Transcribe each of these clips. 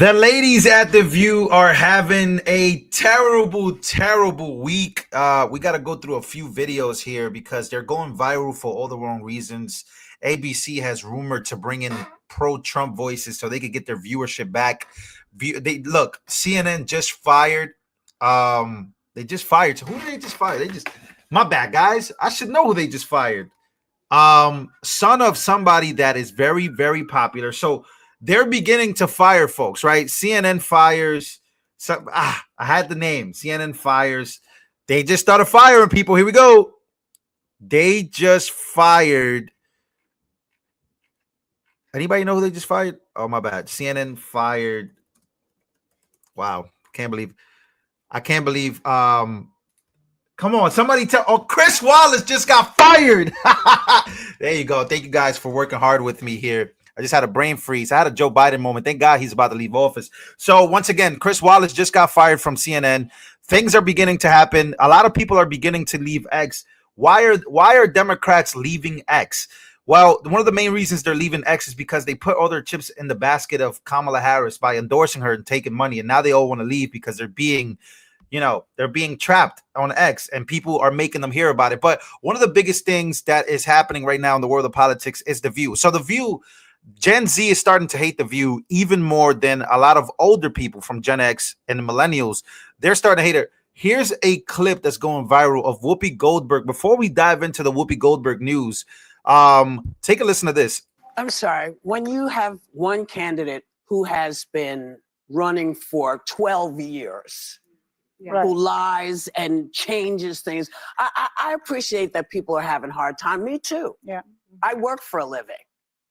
The ladies at The View are having a terrible, terrible week. We got to go through a few videos here because they're going viral for all the wrong reasons. ABC has rumored to bring in pro-Trump voices so they could get their viewership back. Look, CNN just fired. They just fired. So who did they just fire? My bad, guys. I should know who they just fired. Son of somebody that is very, very popular. So they're beginning to fire folks, right? CNN fires. I had the name. CNN fires. They just started firing people. Here we go. They just fired. Anybody know who they just fired? Oh, my bad. CNN fired. Wow. I can't believe. Come on, somebody tell. Oh, Chris Wallace just got fired. There you go. Thank you guys for working hard with me here. I just had a brain freeze. I had a Joe Biden moment. Thank God he's about to leave office. So once again, Chris Wallace just got fired from CNN. Things are beginning to happen. A lot of people are beginning to leave X. Why are Democrats leaving X? Well, one of the main reasons they're leaving X is because they put all their chips in the basket of Kamala Harris by endorsing her and taking money. And now they all want to leave because they're being trapped on X and people are making them hear about it. But one of the biggest things that is happening right now in the world of politics is The View. So The View, Gen Z is starting to hate The View even more than a lot of older people from Gen X and the millennials. They're starting to hate it. Here's a clip that's going viral of Whoopi Goldberg. Before we dive into the Whoopi Goldberg news, take a listen to this. I'm sorry. When you have one candidate who has been running for 12 years, who lies and changes things, I appreciate that people are having a hard time. Me too. Yeah. I work for a living.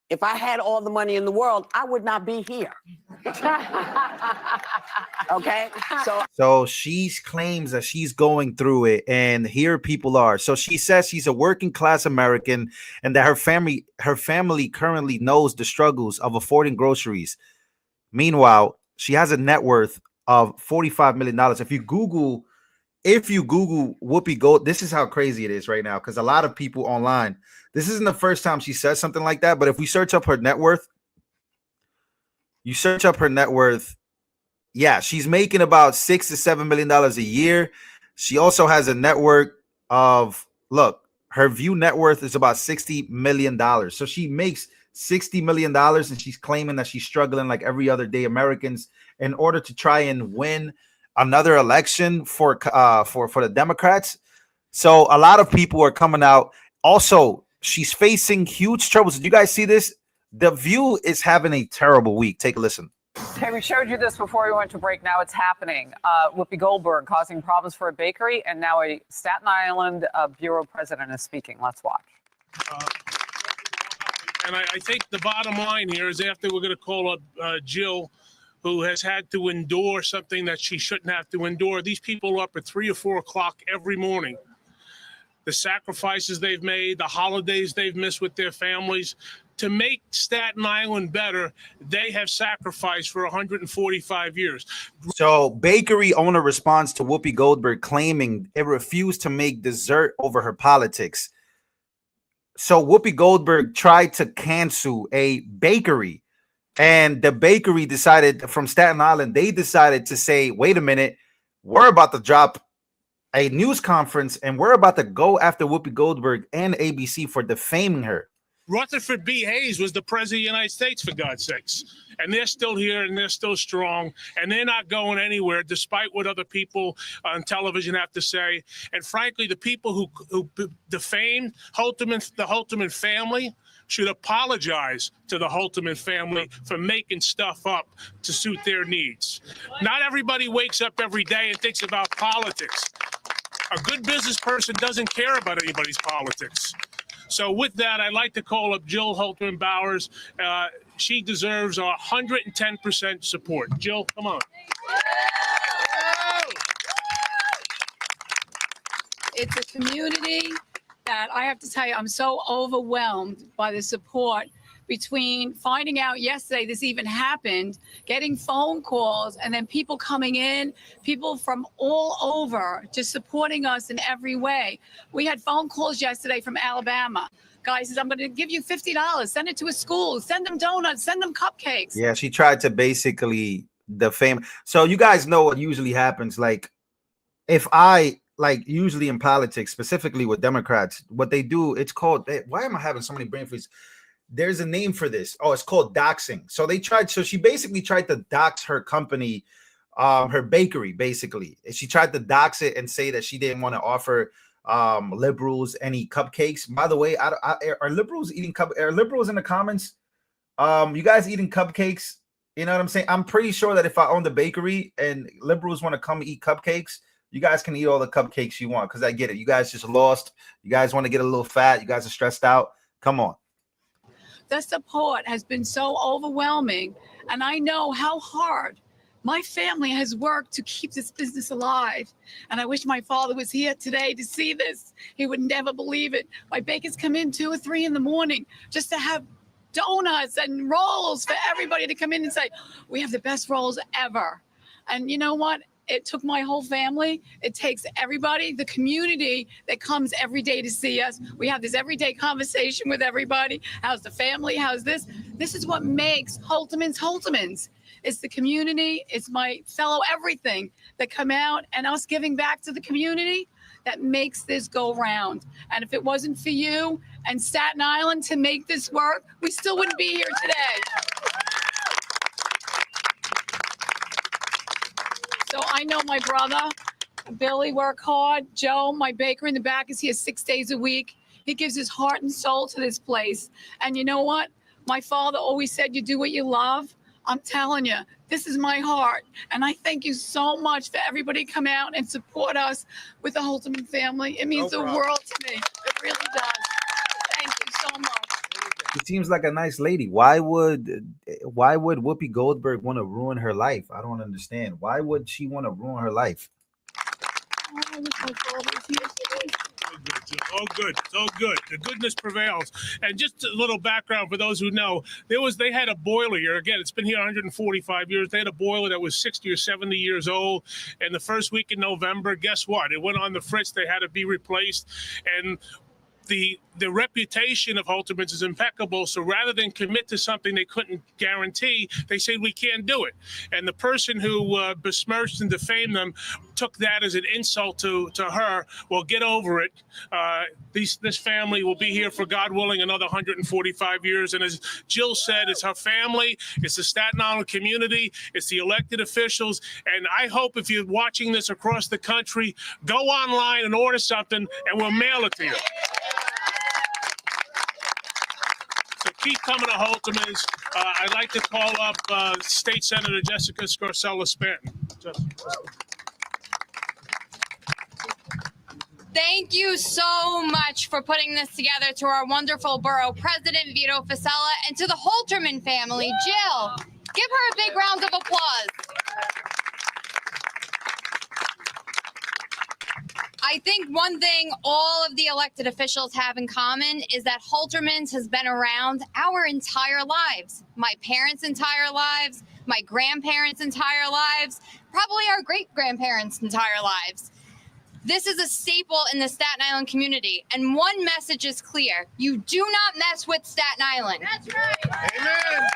If I had all the money in the world, I would not be here. Okay? So she claims that she's going through it, and here people are. So she says she's a working class American and that her family currently knows the struggles of affording groceries. Meanwhile, she has a net worth of $45 million. If you Google Whoopi Gold, this is how crazy it is right now, because a lot of people online, this isn't the first time she says something like that, but if we search up her net worth, yeah, she's making about $6 to $7 million a year. She also has a net worth of, look, her View net worth is about $60 million. So she makes $60 million, and she's claiming that she's struggling like every other day Americans in order to try and win another election for the Democrats. So a lot of people are coming out. Also, she's facing huge troubles. Did you guys see this? The View is having a terrible week. Take a listen. Okay, we showed you this before we went to break. Now it's happening. Whoopi Goldberg causing problems for a bakery, and now a Staten Island bureau president is speaking. Let's watch. And I think the bottom line here is, after we're going to call up Jill, who has had to endure something that she shouldn't have to endure. These people are up at 3 or 4 o'clock every morning. The sacrifices they've made, the holidays they've missed with their families. To make Staten Island better, they have sacrificed for 145 years. So bakery owner responds to Whoopi Goldberg claiming it refused to make dessert over her politics. So Whoopi Goldberg tried to cancel a bakery, and the bakery decided, from Staten Island, they decided to say, wait a minute, we're about to drop a news conference and we're about to go after Whoopi Goldberg and ABC for defaming her. Rutherford B. Hayes was the president of the United States, for God's sakes. And they're still here and they're still strong. And they're not going anywhere, despite what other people on television have to say. And frankly, the people who defamed the Holtzman family should apologize to the Holtzman family for making stuff up to suit their needs. Not everybody wakes up every day and thinks about politics. A good business person doesn't care about anybody's politics. So with that, I'd like to call up Jill Holtzman Bowers. She deserves 110% support. Jill, come on. It's a community that I have to tell you, I'm so overwhelmed by the support between finding out yesterday this even happened, getting phone calls, and then people coming in, people from all over just supporting us in every way. We had phone calls yesterday from Alabama. Guy says, I'm going to give you $50. Send it to a school. Send them donuts. Send them cupcakes. Yeah, she tried to basically So you guys know what usually happens. Like, if I like usually in politics, specifically with Democrats, what they do, it's called. Why am I having so many brain freeze? There's a name for this. Oh, it's called doxing. So she basically tried to dox her company, her bakery. Basically, she tried to dox it and say that she didn't want to offer liberals any cupcakes. By the way, are liberals eating are liberals in the comments? You guys eating cupcakes? You know what I'm saying? I'm pretty sure that if I own the bakery and liberals want to come eat cupcakes, you guys can eat all the cupcakes you want, because I get it. You guys just lost. You guys want to get a little fat. You guys are stressed out. Come on. The support has been so overwhelming, and I know how hard my family has worked to keep this business alive. And I wish my father was here today to see this. He would never believe it. My bakers come in 2 or 3 in the morning just to have donuts and rolls for everybody to come in and say, we have the best rolls ever. And you know what? It took my whole family. It takes everybody, the community that comes every day to see us. We have this everyday conversation with everybody. How's the family? How's this? This is what makes Holterman's. It's the community. It's my fellow everything that come out, and us giving back to the community that makes this go round. And if it wasn't for you and Staten Island to make this work, we still wouldn't be here today. So I know my brother, Billy, work hard. Joe, my baker in the back, is here 6 days a week. He gives his heart and soul to this place. And you know what? My father always said, you do what you love. I'm telling you, this is my heart. And I thank you so much for everybody to come out and support us with the Holterman family. It means the world to me. It really does. Thank you so much. She seems like a nice lady. Why would Whoopi Goldberg want to ruin her life? I don't understand. Why would she want to ruin her life? Oh, good. So good. The goodness prevails. And just a little background for those who know, they had a boiler here. Again, it's been here 145 years. They had a boiler that was 60 or 70 years old. And the first week in November, guess what? It went on the fritz. They had to be replaced. And the reputation of Holterman's is impeccable. So rather than commit to something they couldn't guarantee, they said, we can't do it. And the person who besmirched and defamed them took that as an insult to her. Well, get over it. This family will be here for, God willing, another 145 years. And as Jill said, it's her family, it's the Staten Island community, it's the elected officials. And I hope if you're watching this across the country, go online and order something and we'll mail it to you. So keep coming to Holterman's. I'd like to call up State Senator Jessica Scarcella-Spanton. Thank you so much for putting this together, to our wonderful borough president, Vito Fasella, and to the Holterman family. Jill, give her a big round of applause. I think one thing all of the elected officials have in common is that Holterman's has been around our entire lives, my parents' entire lives, my grandparents' entire lives, probably our great-grandparents' entire lives. This is a staple in the Staten Island community, and one message is clear. You do not mess with Staten Island. That's right. Amen.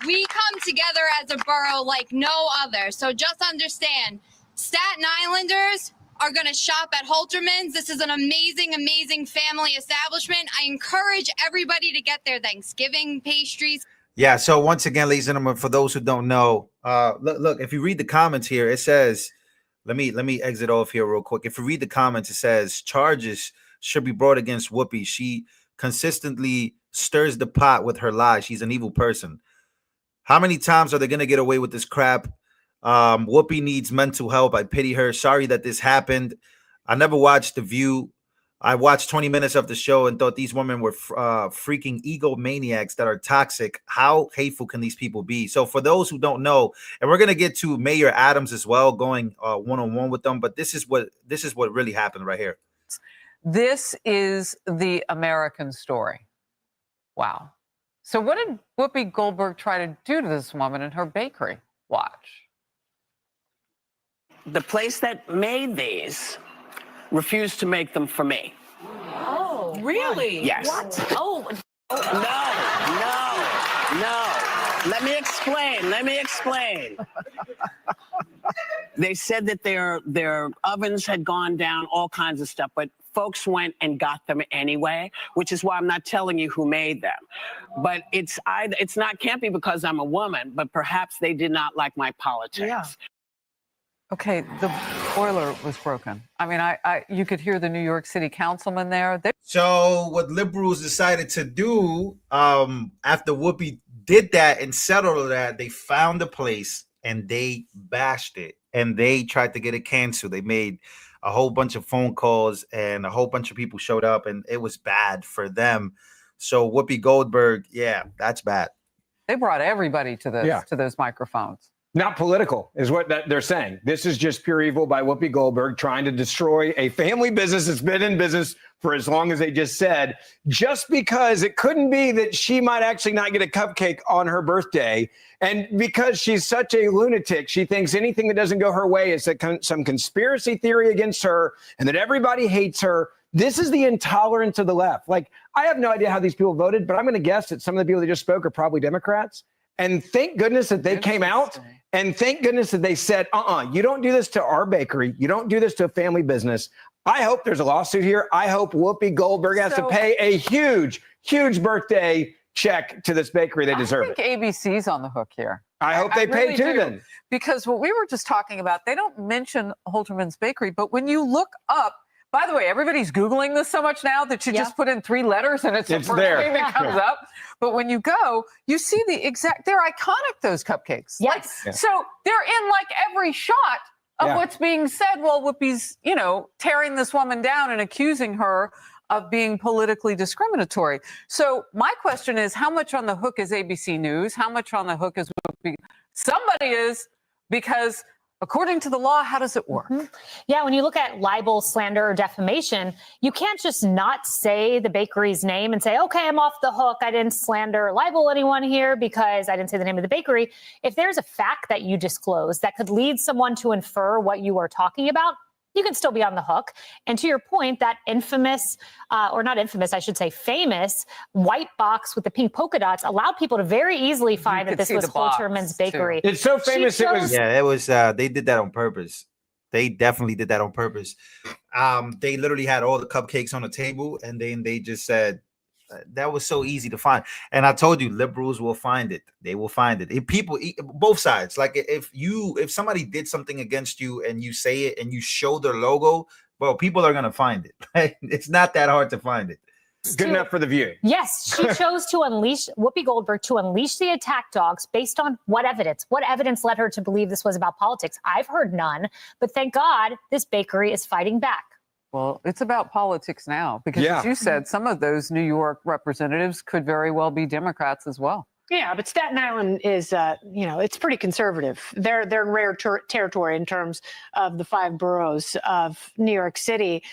We come together as a borough like no other, so just understand, Staten Islanders are going to shop at Holterman's. This is an amazing, amazing family establishment. I encourage everybody to get their Thanksgiving pastries. Yeah, so once again, ladies and gentlemen, for those who don't know, look, if you read the comments here, it says, let me exit off here real quick. If you read the comments, it says charges should be brought against Whoopi. She consistently stirs the pot with her lies. She's an evil person. How many times are they going to get away with this crap? Whoopi needs mental help. I pity her. Sorry that this happened. I never watched The View. I watched 20 minutes of the show and thought these women were freaking egomaniacs that are toxic. How hateful can these people be? So for those who don't know, and we're going to get to Mayor Adams as well, going one-on-one with them, but this is what really happened right here. This is the American story. Wow. So what did Whoopi Goldberg try to do to this woman in her bakery? Watch. The place that made these refused to make them for me. Oh, really? Yes. What? Oh, No. Let me explain. They said that their ovens had gone down, all kinds of stuff, but folks went and got them anyway, which is why I'm not telling you who made them. But it's can't be because I'm a woman, but perhaps they did not like my politics. Yeah. Okay, the boiler was broken. I mean, you could hear the New York City councilman there. So what liberals decided to do after Whoopi did that and settled that, they found a place and they bashed it and they tried to get it canceled. They made a whole bunch of phone calls and a whole bunch of people showed up and it was bad for them. So Whoopi Goldberg, yeah, that's bad. They brought everybody to those microphones. Not political is what they're saying. This is just pure evil by Whoopi Goldberg trying to destroy a family business that's been in business for as long as they just said, just because it couldn't be that she might actually not get a cupcake on her birthday. And because she's such a lunatic, she thinks anything that doesn't go her way is some conspiracy theory against her and that everybody hates her. This is the intolerance of the left. Like, I have no idea how these people voted, but I'm going to guess that some of the people that just spoke are probably Democrats. And thank goodness that they came out and thank goodness that they said, you don't do this to our bakery. You don't do this to a family business. I hope there's a lawsuit here. I hope Whoopi Goldberg has to pay a huge, huge birthday check to this bakery. They deserve it. I think ABC's on the hook here. I hope they pay too then. Because what we were just talking about, they don't mention Holterman's Bakery, but when you look up, by the way, everybody's Googling this so much now that you just put in 3 letters and it's the first thing that comes up. But when you go, you see they're iconic, those cupcakes. Yes. So they're in like every shot of what's being said while Whoopi's, tearing this woman down and accusing her of being politically discriminatory. So my question is, how much on the hook is ABC News? How much on the hook is Whoopi? Somebody is, because according to the law, how does it work? Yeah, when you look at libel, slander, or defamation, you can't just not say the bakery's name and say, okay, I'm off the hook. I didn't slander or libel anyone here because I didn't say the name of the bakery. If there's a fact that you disclose that could lead someone to infer what you are talking about, you can still be on the hook. And to your point, that infamous, or not infamous, I should say famous, white box with the pink polka dots allowed people to very easily find that this was Holterman's Bakery. It's so famous. It was, they did that on purpose. They definitely did that on purpose. They literally had all the cupcakes on the table and then they just said, that was so easy to find. And I told you, liberals will find it. They will find it. If people, both sides, like if somebody did something against you and you say it and you show their logo, well, people are going to find it. Right? It's not that hard to find it. Good enough for the View. Yes, she chose to unleash Whoopi Goldberg to unleash the attack dogs based on what evidence? What evidence led her to believe this was about politics? I've heard none, but thank God this bakery is fighting back. Well, it's about politics now because, as you said, some of those New York representatives could very well be Democrats as well. Yeah, but Staten Island is, it's pretty conservative. They're in rare territory in terms of the 5 boroughs of New York City.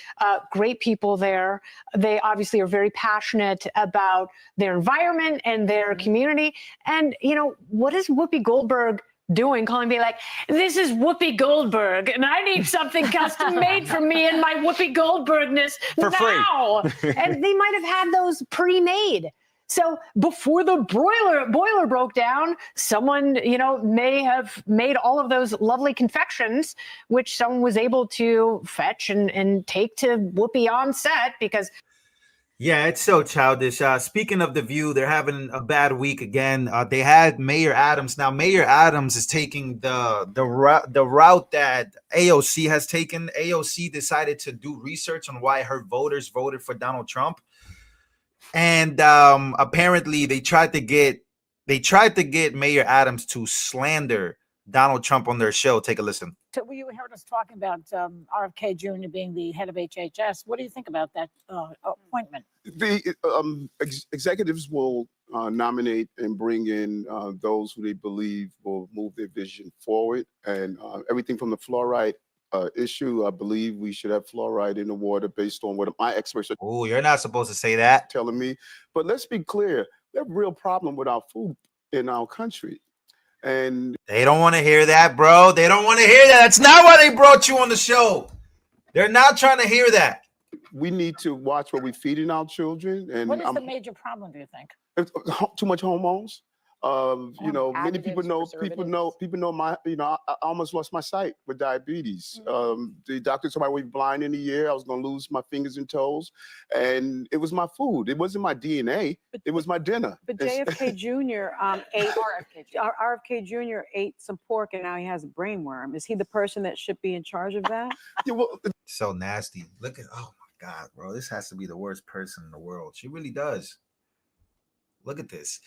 Great people there. They obviously are very passionate about their environment and their community. And, what is Whoopi Goldberg doing, calling me like, this is Whoopi Goldberg, and I need something custom made for me and my Whoopi Goldbergness for now. And they might have had those pre-made. So before the boiler broke down, someone, may have made all of those lovely confections, which someone was able to fetch and take to Whoopi on set because. Yeah, it's so childish. Speaking of The View, they're having a bad week again. They had Mayor Adams. Now, Mayor Adams is taking the route that AOC has taken. AOC decided to do research on why her voters voted for Donald Trump. And apparently they tried to get Mayor Adams to slander Donald Trump on their show. Take a listen. So you heard us talking about RFK Jr. being the head of HHS. What do you think about that appointment? The executives will nominate and bring in those who they believe will move their vision forward. And everything from the fluoride issue, I believe we should have fluoride in the water based on what my experts are. Oh, you're not supposed to say that. Telling me. But let's be clear. We have a real problem with our food in our country. And they don't want to hear that, bro. They don't want to hear that. That's not why they brought you on the show. They're not trying to hear that. We need to watch what we're feeding our children. And what is the major problem, do you think? Too much hormones. You know, many people know, preservatives. people know my, you know, I almost lost my sight with diabetes. The doctor told me I would be blind in a year. I was going to lose my fingers and toes. And it was my food. It wasn't my DNA. It was my dinner. But JFK Jr. Ate RFK Jr. ate some pork and now he has a brain worm. Is he the person that should be in charge of that? Yeah, well, So nasty. Look at, oh my God, bro. This has to be the worst person in the world. She really does. Look at this.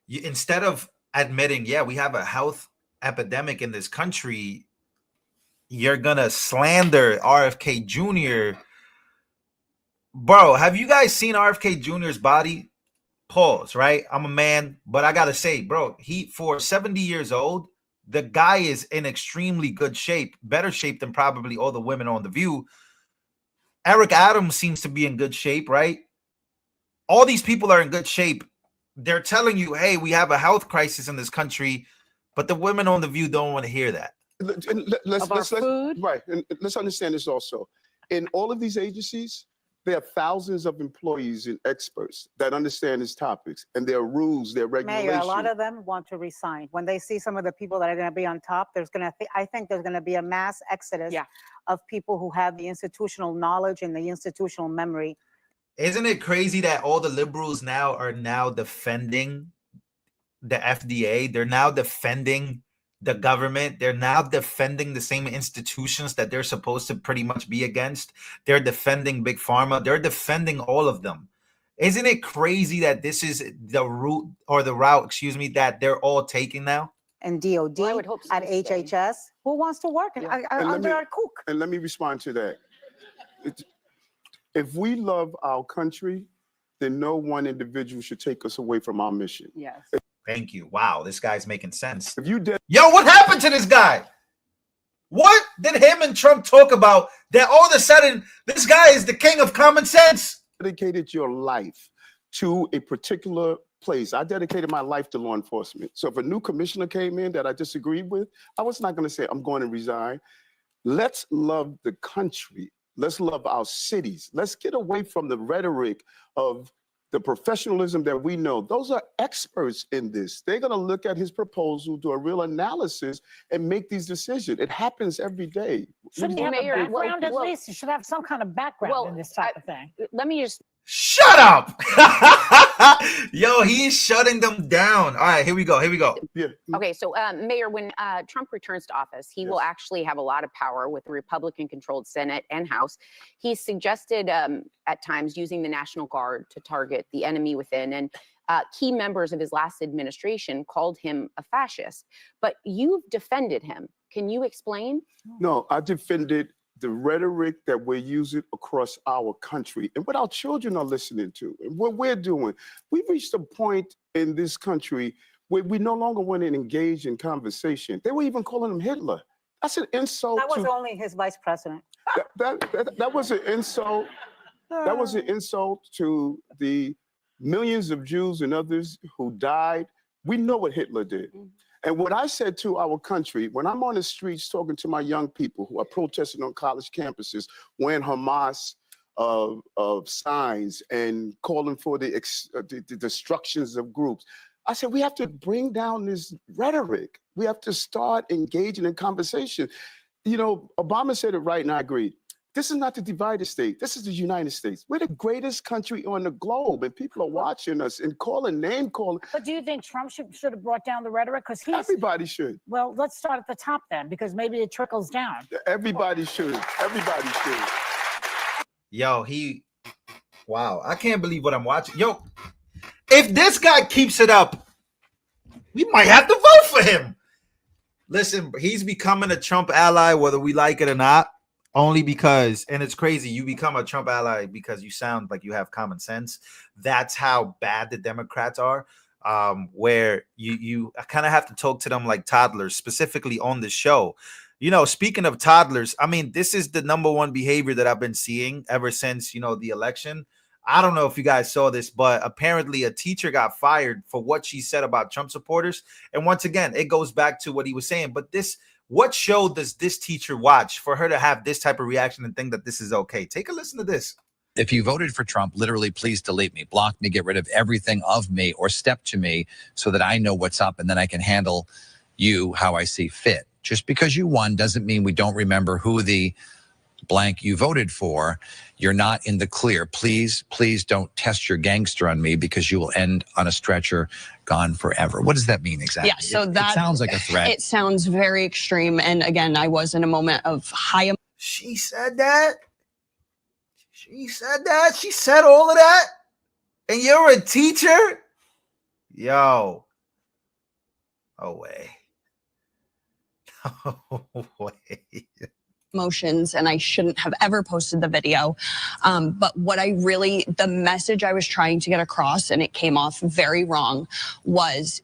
Instead of admitting, yeah, we have a health epidemic in this country, you're gonna slander RFK Jr. Bro, have you guys seen RFK Jr.'s body? Pause, right? I'm a man, but I gotta say, bro, he, for 70 years old, the guy is in extremely good shape, better shape than probably all the women on The View. Eric Adams seems to be in good shape, right? All these people are in good shape. They're telling you, hey, we have a health crisis in this country, but the women on The View don't want to hear that. Right. And let's understand this also. In all of these agencies, there are thousands of employees and experts that understand these topics, and there are rules, there are regulations. Mayor, a lot of them want to resign. When they see some of the people that are going to be on top, I think there's going to be a mass exodus of people who have the institutional knowledge and the institutional memory. Isn't it crazy that all the liberals now are defending the FDA? They're now defending the government. They're now defending the same institutions that they're supposed to pretty much be against. They're defending Big Pharma. They're defending all of them. Isn't it crazy that this is the route excuse me, that they're all taking now? And DOD, Well, I would hope so at HHS, who wants to work under our cook? And let me respond to that. If we love our country, then no one individual should take us away from our mission. Yes. Thank you. Wow, this guy's making sense. If you did, yo, what happened to this guy? What did him and Trump talk about that all of a sudden this guy is the king of common sense? Dedicated your life to a particular place. I dedicated my life to law enforcement. So if a new commissioner came in that I disagreed with, I was not going to say, I'm going to resign. Let's love the country. Let's love our cities. Let's get away from the rhetoric of the professionalism that we know. Those are experts in this. They're going to look at his proposal, do a real analysis, and make these decisions. It happens every day. Shouldn't you have a background at least? You should have some kind of background in this type of thing. Let me just shut up. Yo, he's shutting them down. All right, here we go. Yeah. Okay, so Mayor, when Trump returns to office, he will actually have a lot of power with the Republican-controlled Senate and House. He suggested at times using the National Guard to target the enemy within, and key members of his last administration called him a fascist. But you've defended him. Can you explain? No, I defended the rhetoric that we're using across our country and what our children are listening to and what we're doing. We've reached a point in this country where we no longer want to engage in conversation. They were even calling him Hitler. That's an insult. That was only his vice president. That was an insult. That was an insult to the millions of Jews and others who died. We know what Hitler did. And what I said to our country, when I'm on the streets talking to my young people who are protesting on college campuses, wearing Hamas signs and calling for the destructions of groups, I said, we have to bring down this rhetoric. We have to start engaging in conversation. You know, Obama said it right, and I agree. This is not the divided state. This is the United States. We're the greatest country on the globe, and people are watching us and name calling. But do you think Trump should have brought down the rhetoric? Because everybody should. Well, let's start at the top then, because maybe it trickles down. Everybody should. Everybody should. Yo, wow, I can't believe what I'm watching. Yo, if this guy keeps it up, we might have to vote for him. Listen, he's becoming a Trump ally, whether we like it or not. Only because, and it's crazy, you become a Trump ally because you sound like you have common sense. That's how bad the Democrats are, where you kind of have to talk to them like toddlers, specifically on the show. You know, speaking of toddlers, I mean, this is the #1 behavior that I've been seeing ever since, you know, the election. I don't know if you guys saw this, but apparently a teacher got fired for what she said about Trump supporters. And once again, it goes back to what he was saying. But what show does this teacher watch for her to have this type of reaction and think that this is okay? Take a listen to this. If you voted for Trump, literally, please delete me, block me, get rid of everything of me, or step to me so that I know what's up and then I can handle you how I see fit. Just because you won doesn't mean we don't remember who the blank you voted for. You're not in the clear. Please, please don't test your gangster on me because you will end on a stretcher, gone forever. What does that mean exactly? Yeah, so that it sounds like a threat. It sounds very extreme. And again, I was in a moment of high. She said that. She said that. She said all of that. And you're a teacher? Yo. No way. No way. Emotions, and I shouldn't have ever posted the video. But what the message I was trying to get across, and it came off very wrong, was,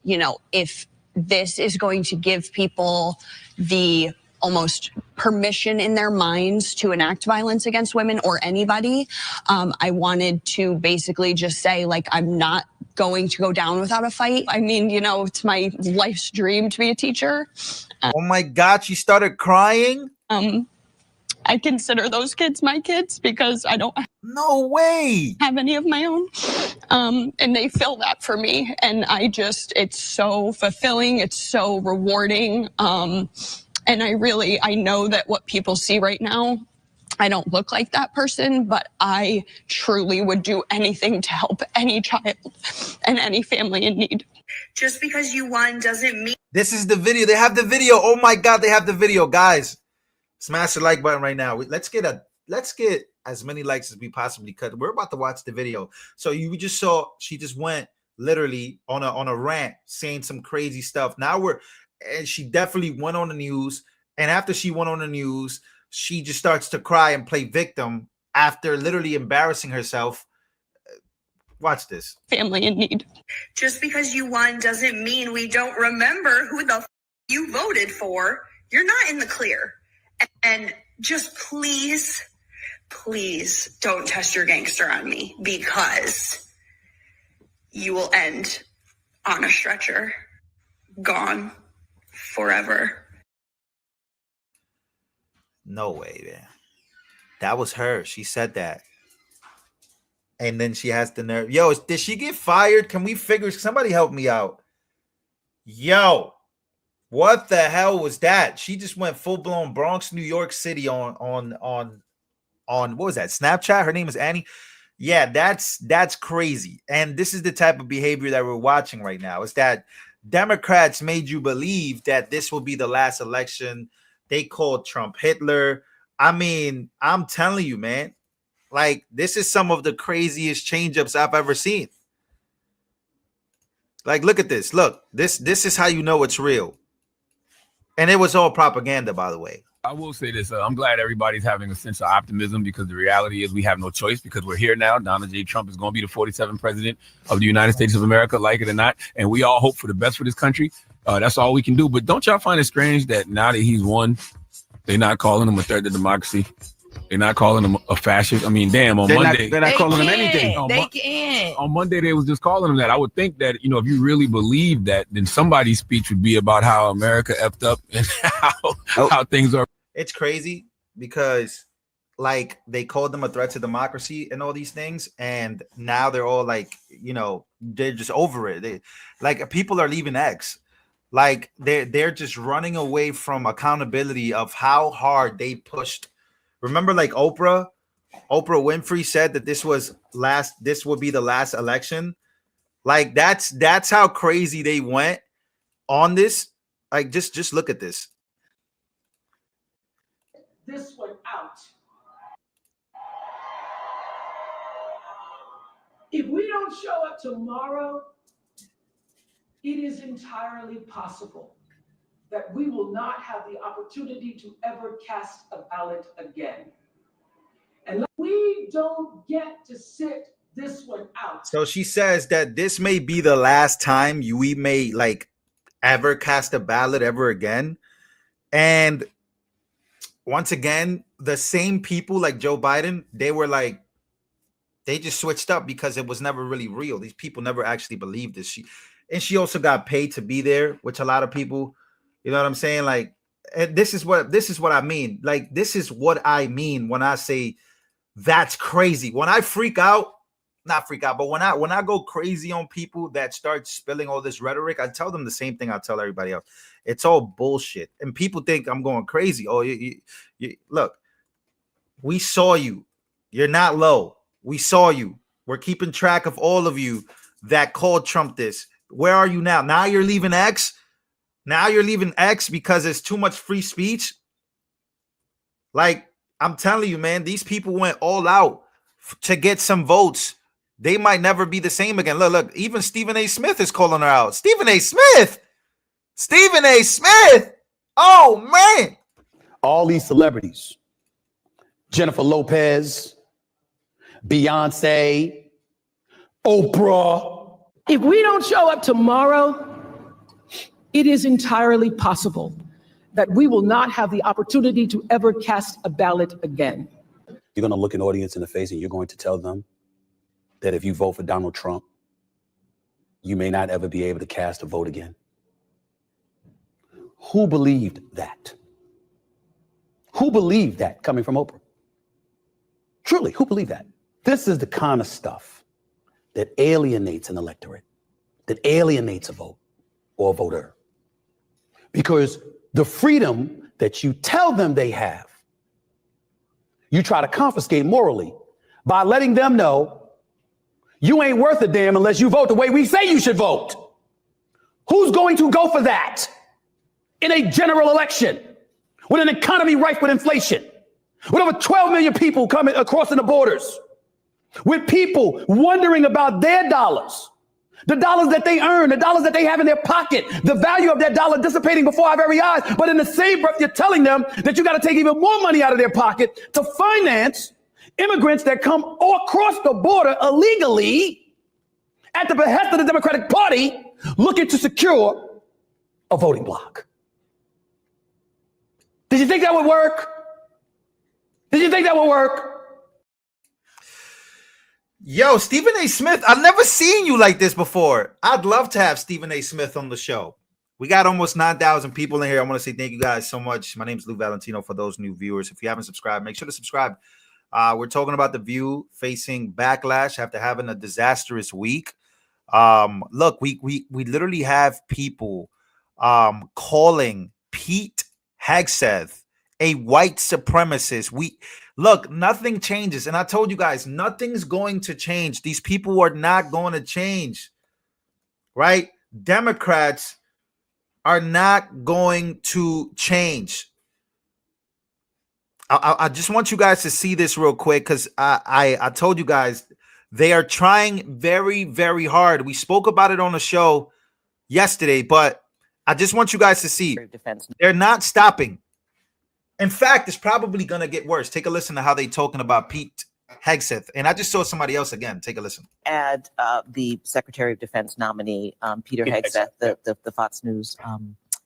if this is going to give people the almost permission in their minds to enact violence against women or anybody, I wanted to basically just say, I'm not going to go down without a fight. I mean, it's my life's dream to be a teacher. Oh my God, she started crying? I consider those kids my kids because I don't have any of my own. And they fill that for me. And it's so fulfilling. It's so rewarding. And I know that what people see right now, I don't look like that person, but I truly would do anything to help any child and any family in need. Just because you won doesn't mean. This is the video. They have the video. Oh my God, they have the video, guys. Smash the like button right now. Let's get as many likes as we possibly could. We're about to watch the video. So you just saw she just went literally on a rant saying some crazy stuff. And she definitely went on the news. And after she went on the news, she just starts to cry and play victim after literally embarrassing herself. Watch this. Family in need. Just because you won doesn't mean we don't remember who the you voted for. You're not in the clear. And just please, please don't test your gangster on me because you will end on a stretcher, gone forever. No way, man. That was her. She said that. And then she has the nerve. Yo, did she get fired? Can we figure? Somebody help me out. Yo. What the hell was that? She just went full-blown Bronx, New York City on what was that? Snapchat? Her name is Annie. Yeah, that's crazy. And this is the type of behavior that we're watching right now. It's that Democrats made you believe that this will be the last election. They called Trump Hitler. I mean, I'm telling you, man, this is some of the craziest change-ups I've ever seen. Look at this. Look, this is how you know it's real. And it was all propaganda, by the way. I will say this. I'm glad everybody's having a sense of optimism because the reality is we have no choice because we're here now. Donald J. Trump is going to be the 47th president of the United States of America, like it or not. And we all hope for the best for this country. That's all we can do. But don't y'all find it strange that now that he's won, they're not calling him a threat to democracy? They're not calling him a fascist. I mean, damn, Monday. They're not calling him anything. On Monday, they was just calling him that. I would think that, if you really believe that, then somebody's speech would be about how America effed up and how things are. It's crazy because, they called them a threat to democracy and all these things. And now they're all they're just over it. People are leaving X. They're just running away from accountability of how hard they pushed. Remember, Oprah Winfrey said that this would be the last election. That's how crazy they went on this. Just look at this. This one out. If we don't show up tomorrow, it is entirely possible that we will not have the opportunity to ever cast a ballot again. And we don't get to sit this one out. So she says that this may be the last time we may ever cast a ballot ever again. And once again, the same people like Joe Biden, they just switched up because it was never really real. These people never actually believed this. She also got paid to be there, which a lot of people, you know what I'm saying? And this is what I mean. This is what I mean when I say That's crazy. When I freak out, not freak out, but when I go crazy on people that start spilling all this rhetoric, I tell them the same thing I tell everybody else. It's all bullshit. And people think I'm going crazy. Oh, you look, we saw you. You're not low. We saw you. We're keeping track of all of you that called Trump this. Where are you now? Now you're leaving X? Now you're leaving X because it's too much free speech? Like, I'm telling you, man, these people went all out to get some votes. They might never be the same again. Look, even Stephen A. Smith is calling her out. Stephen A. Smith! Stephen A. Smith! Oh, man! All these celebrities, Jennifer Lopez, Beyonce, Oprah. If we don't show up tomorrow, it is entirely possible that we will not have the opportunity to ever cast a ballot again. You're going to look an audience in the face and you're going to tell them that if you vote for Donald Trump, you may not ever be able to cast a vote again. Who believed that? Who believed that coming from Oprah? Truly, who believed that? This is the kind of stuff that alienates an electorate, that alienates a vote or a voter. Because the freedom that you tell them they have, you try to confiscate morally by letting them know you ain't worth a damn unless you vote the way we say you should vote. Who's going to go for that in a general election with an economy rife with inflation, with over 12 million people coming crossing the borders, with people wondering about their dollars, the dollars that they earn, the dollars that they have in their pocket, the value of that dollar dissipating before our very eyes. But in the same breath, you're telling them that you got to take even more money out of their pocket to finance immigrants that come all across the border illegally at the behest of the Democratic Party looking to secure a voting bloc. Did you think that would work? Did you think that would work? Yo, Stephen A. Smith, I've never seen you like this before. I'd love to have Stephen A. Smith on the show. We got almost 9,000 people in here. I want to say thank you guys so much. My name is Lou Valentino for those new viewers. If you haven't subscribed, make sure to subscribe. We're talking about The View facing backlash after having a disastrous week. Look, we literally have people calling Pete Hegseth a white supremacist. Look, nothing changes. And I told you guys, nothing's going to change. These people are not going to change, right? Democrats are not going to change. I just want you guys to see this real quick because I told you guys they are trying very, very hard. We spoke about it on the show yesterday, but I just want you guys to see they're not stopping. In fact, it's probably going to get worse. Take a listen to how they're talking about Pete Hegseth. And I just saw somebody else again. Take a listen. Add the Secretary of Defense nominee, Peter Hegseth, the Fox News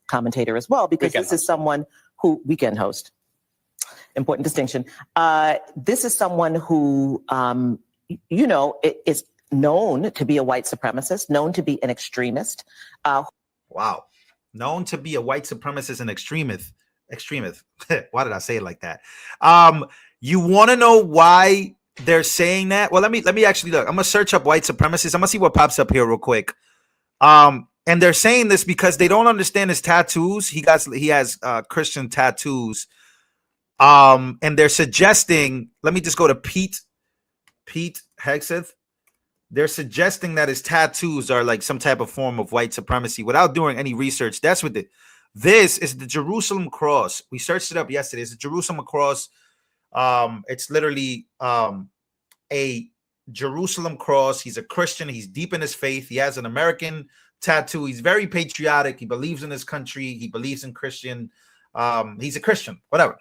commentator as well, because this is someone who, weekend host, important distinction. This is someone who, is known to be a white supremacist, known to be an extremist. Wow. Known to be a white supremacist and extremist. Why did I say it like that? You want to know why they're saying that? Well, let me actually look. I'm gonna search up white supremacists. I'm gonna see what pops up here real quick. And they're saying this because they don't understand his tattoos. He has Christian tattoos. And they're suggesting. Let me just go to Pete Hegseth. They're suggesting that his tattoos are like some type of form of white supremacy without doing any research. That's what this is, the Jerusalem cross. We searched it up yesterday. It's the Jerusalem cross. It's literally a Jerusalem cross. He's a Christian. He's deep in his faith. He has an American tattoo. He's very patriotic. He believes in his country. He believes in Christian. He's a Christian, whatever.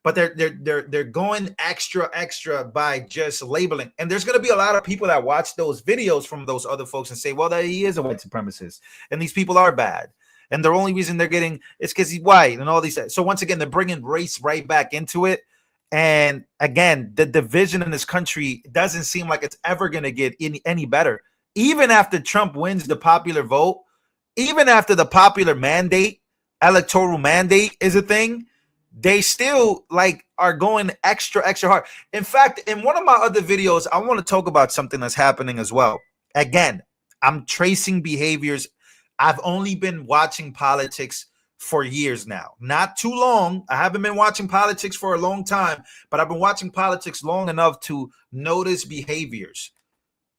But they're going extra by just labeling. And there's going to be a lot of people that watch those videos from those other folks and say, well, that he is a white supremacist and these people are bad. And the only reason they're getting is because he's white and all these. So once again, they're bringing race right back into it. And again, the division in this country doesn't seem like it's ever going to get any better. Even after Trump wins the popular vote, even after the popular mandate, electoral mandate is a thing, they still like are going extra hard. In fact, in one of my other videos, I want to talk about something that's happening as well. Again, I'm tracing behaviors. I've only been watching politics for years now. Not too long. I haven't been watching politics for a long time, but I've been watching politics long enough to notice behaviors.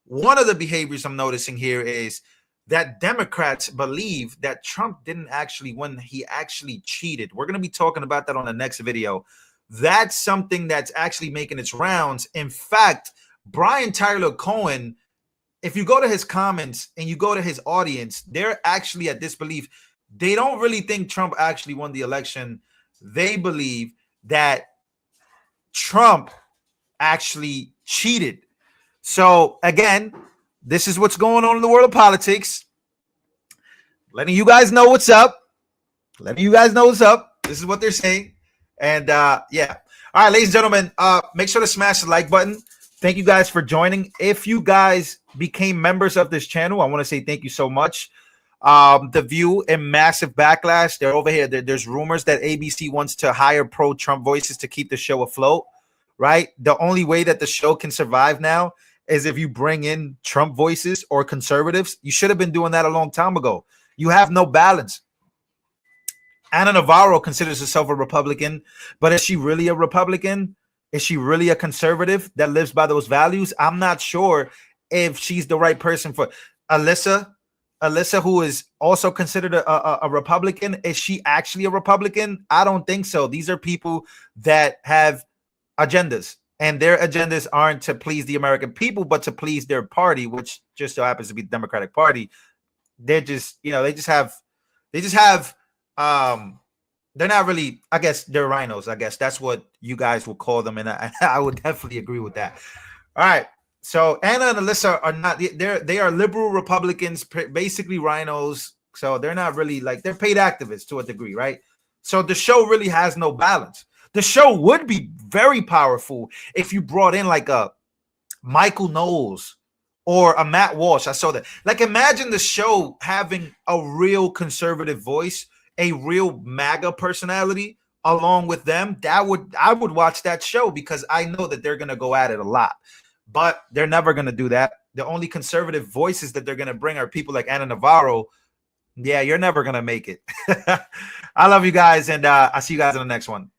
One of the behaviors I'm noticing here is that Democrats believe that Trump didn't actually win. He actually cheated. We're going to be talking about that on the next video. That's something that's actually making its rounds. In fact, Brian Tyler Cohen, if you go to his comments and you go to his audience, they're actually at this belief. They don't really think Trump actually won the election. They believe that Trump actually cheated. So again, this is what's going on in the world of politics. Letting you guys know what's up. This is what they're saying. And yeah. All right, ladies and gentlemen, make sure to smash the like button. Thank you guys for joining. If you guys became members of this channel, I want to say thank you so much. The View and massive backlash. They're over here. There's rumors that ABC wants to hire pro-Trump voices to keep the show afloat, right? The only way that the show can survive now is if you bring in Trump voices or conservatives. You should have been doing that a long time ago. You have no balance. Ana Navarro considers herself a Republican, but is she really a Republican? Is she really a conservative that lives by those values? I'm not sure if she's the right person for Alyssa, who is also considered a Republican. Is she actually a Republican? I don't think so. These are people that have agendas, and their agendas aren't to please the American people, but to please their party, which just so happens to be the Democratic Party. They're just, they just have, they're not really, I guess they're rhinos. I guess that's what you guys will call them. And I would definitely agree with that. All right. So Anna and Alyssa are not, they are liberal Republicans, basically rhinos. So they're not really they're paid activists to a degree, right? So the show really has no balance. The show would be very powerful if you brought in a Michael Knowles or a Matt Walsh. I saw that. Imagine the show having a real conservative voice, a real MAGA personality along with them. I would watch that show because I know that they're going to go at it a lot. But they're never going to do that. The only conservative voices that they're going to bring are people like Ana Navarro. Yeah, you're never going to make it. I love you guys, and I'll see you guys in the next one.